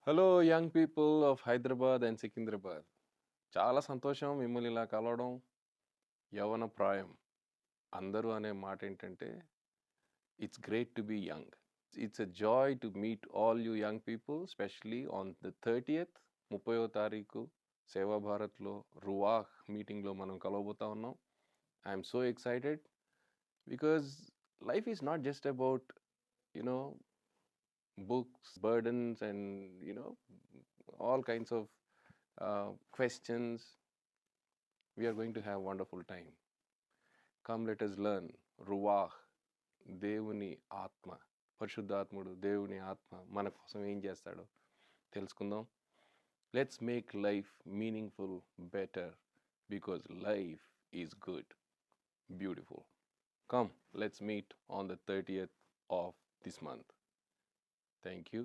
Hello young people of Hyderabad and Secunderabad. చాలా సంతోషం మిమ్మల్ని ఇలా కలవడం. యవ్వన ప్రాయం అందరూ అనే మాట ఏంటంటే it's great to be young. It's a joy to meet all you young people, specially on the 30th 30వ తారీఖు సేవా భారత్లో రువాహ్ మీటింగ్లో మనం కలవబోతా ఉన్నాం. I'm so excited because life is not just about you know books, burdens, and all kinds of questions. We are going to have wonderful time. Come, let us learn. Ruwah, దేవుని ఆత్మ, పరిశుద్ధాత్ముడు దేవుని ఆత్మ మన కోసం ఏం చేస్తాడో తెలుసుకుందాం. Let's make life meaningful, better, because life is good, beautiful. Come, let's meet on the 30th of this month. Thank you.